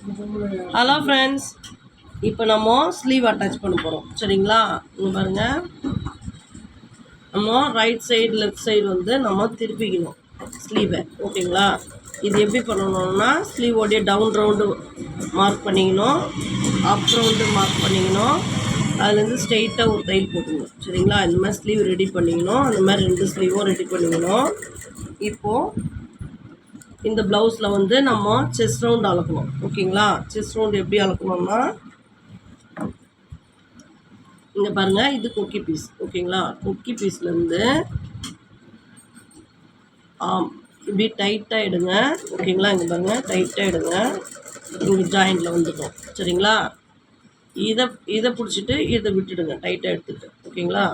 Hello friends, இப்போ நம்ம sleeve attach பண்ண போகிறோம். சரிங்களா? இங்கே பாருங்கள், நம்ம ரைட் சைடு லெஃப்ட் சைடு வந்து நம்ம திருப்பிக்கணும் ஸ்லீவை. ஓகேங்களா? இது எப்படி பண்ணணும்னா, ஸ்லீவோடைய டவுன் ரவுண்டு மார்க் பண்ணிக்கணும், அப் ரவுண்டு மார்க் பண்ணிக்கணும், அதுலேருந்து ஸ்ட்ரெயிட்டாக ஒரு தையல் போட்டுக்கணும். சரிங்களா? இந்த மாதிரி ஸ்லீவ் ரெடி பண்ணிக்கணும். அந்த மாதிரி 2 ஸ்லீவும் ரெடி பண்ணிக்கணும். இப்போது இந்த ப்ளவுஸில் வந்து நம்ம செஸ்ட் ரவுண்ட் அளக்கணும். ஓகேங்களா? செஸ்ட் ரவுண்ட் எப்படி அளக்கணும்னா, இங்கே பாருங்கள், இது கொக்கி பீஸ். ஓகேங்களா? கொக்கி பீஸ்லேருந்து இப்படி டைட்டாக எடுங்க. ஓகேங்களா? இங்கே பாருங்கள், டைட்டாக எடுங்க. இங்கே ஜாயிண்டில் வந்துடும். சரிங்களா? இதை பிடிச்சிட்டு இதை விட்டுடுங்க, டைட்டாக எடுத்துகிட்டு. ஓகேங்களா?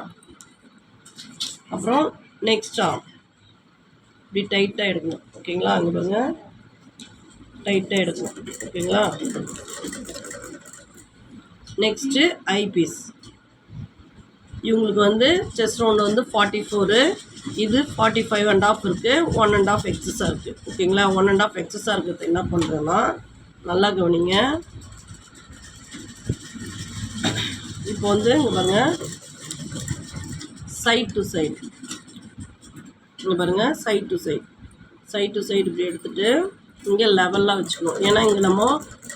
அப்புறம் நெக்ஸ்ட் இப்படி டைட்டாக எடுக்கணும். ஓகேங்களா? அங்கே பாருங்கள், டைட்டாக எடுக்கணும். ஓகேங்களா? நெக்ஸ்ட்டு ஐ பீஸ். இவங்களுக்கு வந்து செஸ்ட் ரவுண்டு வந்து 44, இது 45.5 இருக்குது. 1.5 எக்ஸஸாக இருக்குது. ஓகேங்களா? 1.5 எக்ஸஸாக இருக்கிறது என்ன பண்ணுறேன்னா, நல்லா கவனிங்க. இப்போ வந்து இங்கே பாருங்கள், சைட் டு சைடு. இங்கே பாருங்கள், சைட் டு சைடு இப்படி எடுத்துகிட்டு இங்கே லெவலாக வச்சுக்கணும். ஏன்னா இங்கே நம்ம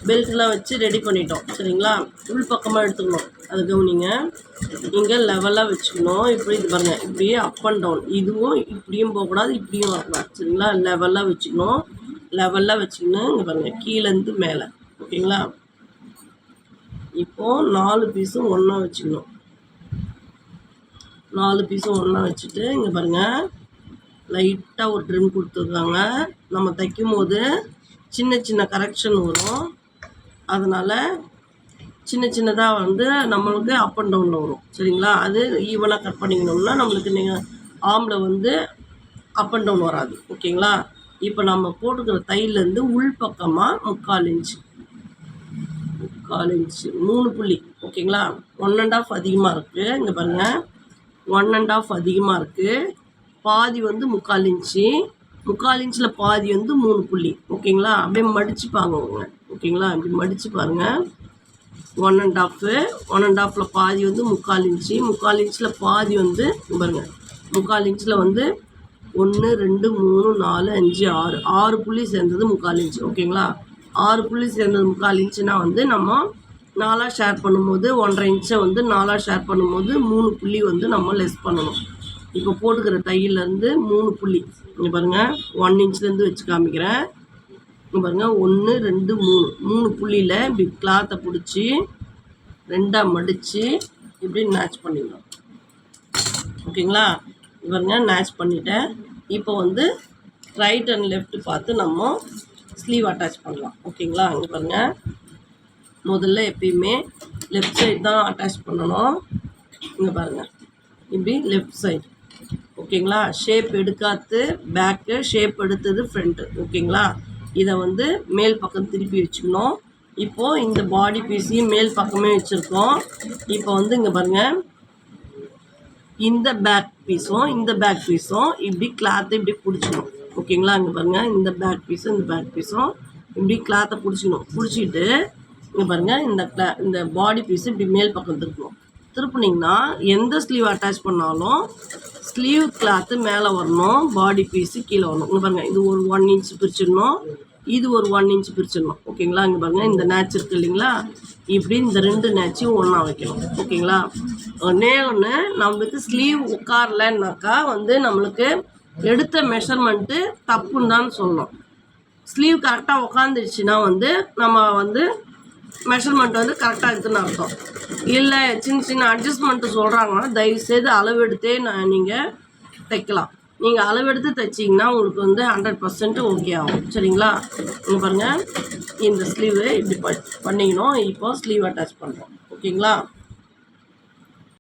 பெல்ட்லாம் வச்சு ரெடி பண்ணிட்டோம். சரிங்களா? உள் பக்கமாக எடுத்துக்கணும். அது கவனிங்க. இங்கே லெவலாக வச்சுக்கணும். இப்படி இது பாருங்கள், இப்படியே அப் அண்ட் டவுன். இதுவும் இப்படியும் போகக்கூடாது, இப்படியும் வரக்கூடாது. சரிங்களா? லெவலாக வச்சுக்கணும். லெவலாக வச்சுக்கணும். இங்கே பாருங்கள், கீழேருந்து மேலே. ஓகேங்களா? இப்போது 4 பீஸும் ஒன்றா வச்சுக்கணும். 4 பீஸும் ஒன்றா வச்சுட்டு இங்கே பாருங்கள், லைட்டாக ஒரு ட்ரிம் கொடுத்துருக்காங்க. நம்ம தைக்கும் போது சின்ன சின்ன கரெக்ஷன் வரும். அதனால் சின்னதாக வந்து நம்மளுக்கு அப் அண்ட் டவுனில் வரும். சரிங்களா? அது ஈவனாக கட் பண்ணிக்கணும்னா நம்மளுக்கு நீங்கள் ஆர்மில் வந்து அப் அண்ட் டவுன் வராது. ஓகேங்களா? இப்போ நம்ம போட்டுக்கிற தையிலேருந்து உள் பக்கமாக 3/4 இன்ச்சு 3 புள்ளி. ஓகேங்களா? 1.5 அதிகமாக இருக்குது. இங்கே பாருங்கள், 1.5 அதிகமாக இருக்குது. பாதி வந்து 3/4 இன்ச்சு. 3/4 இன்ச்சில் பாதி வந்து 3 புள்ளி. ஓகேங்களா? அப்படியே மடித்து பாருங்க. ஓகேங்களா? இப்படி மடித்து பாருங்கள். 1.5 பாதி வந்து 3/4 இன்ச்சு. 3/4 இன்ச்சில் பாதி வந்து பாருங்கள், 3/4 இன்ச்சில் வந்து 1 2 3 4 5 6 புள்ளி சேர்ந்தது 3/4 இன்ச்சு. ஓகேங்களா? 6 புள்ளி சேர்ந்தது 3/4 இன்ச்சுனா வந்து நம்ம 4ஆக ஷேர் பண்ணும்போது 1.5 இன்ச்சை வந்து 4ஆக ஷேர் பண்ணும்போது 3 புள்ளி வந்து நம்ம லெஸ் பண்ணணும். இப்போ போட்டுக்கிற தையிலேருந்து 3 புள்ளி. இங்கே பாருங்கள், 1 இன்ச்லேருந்து வச்சு காமிக்கிறேன். இங்கே பாருங்கள், 1 2 3 புள்ளியில் இப்படி கிளாத்தை பிடிச்சி 2ஆக மடித்து இப்படி மேட்ச் பண்ணிடலாம். ஓகேங்களா? பாருங்கள், மேட்ச் பண்ணிவிட்டேன். இப்போ வந்து ரைட் அண்ட் லெஃப்ட் பார்த்து நம்ம ஸ்லீவ் அட்டாச் பண்ணலாம். ஓகேங்களா? இங்கே பாருங்கள், முதல்ல எப்பயுமே லெஃப்ட் சைடு தான் அட்டாச் பண்ணணும். இங்கே பாருங்கள், இப்படி லெஃப்ட் சைடு. ஓகேங்களா? ஷேப் எடுக்காது பேக்கு, ஷேப் எடுத்தது ஃப்ரண்ட்டு. ஓகேங்களா? இதை வந்து மேல் பக்கம் திருப்பி வச்சுக்கணும். இப்போது இந்த பாடி பீஸையும் மேல் பக்கமே வச்சுருக்கோம். இப்போ வந்து இங்கே பாருங்கள், இந்த பேக் பீஸும் இப்படி கிளாத்தை இப்படி பிடிச்சிக்கணும். ஓகேங்களா? இங்கே பாருங்கள், இந்த பேக் பீஸும் இப்படி கிளாத்தை பிடிச்சிக்கிட்டு இங்கே பாருங்கள், இந்த பாடி பீஸு இப்படி மேல் பக்கம் திருப்பினீங்கன்னா எந்த ஸ்லீவ் அட்டாச் பண்ணாலும் ஸ்லீவ் கிளாத்து மேலே வரணும், பாடி பீஸு கீழே வரணும். இங்கே பாருங்கள், இது ஒரு 1 இன்ச் பிரிச்சிடணும், இது ஒரு 1 இன்ச் பிரிச்சிடணும். ஓகேங்களா? இங்கே பாருங்கள், இந்த நேட்ச் இருக்குது இல்லைங்களா? இப்படி இந்த 2 நேட்சையும் ஒன்றா வைக்கணும். ஓகேங்களா? ஒன்று நம்மளுக்கு ஸ்லீவ் உட்காரலன்னாக்கா வந்து நம்மளுக்கு எடுத்த மெஷர்மெண்ட்டு தப்புன்னு தான் சொல்லணும். ஸ்லீவ் கரெக்டாக உட்காந்துருச்சுன்னா வந்து நம்ம வந்து மெஷர்மெண்ட் வந்து கரெக்டாக இருக்குதுன்னு அர்த்தம். இல்லை சின்ன அட்ஜஸ்ட்மெண்ட்டு சொல்கிறாங்கன்னா தயவுசெய்து அளவெடுத்தே நீங்கள் தைக்கலாம். நீங்கள் அளவெடுத்து தைச்சிங்கன்னா உங்களுக்கு வந்து 100% ஓகே ஆகும். சரிங்களா? இங்கே பாருங்கள், இந்த ஸ்லீவு இப்படி பண்ணிக்கணும். இப்போ ஸ்லீவ் அட்டாச் பண்ணுறோம். ஓகேங்களா?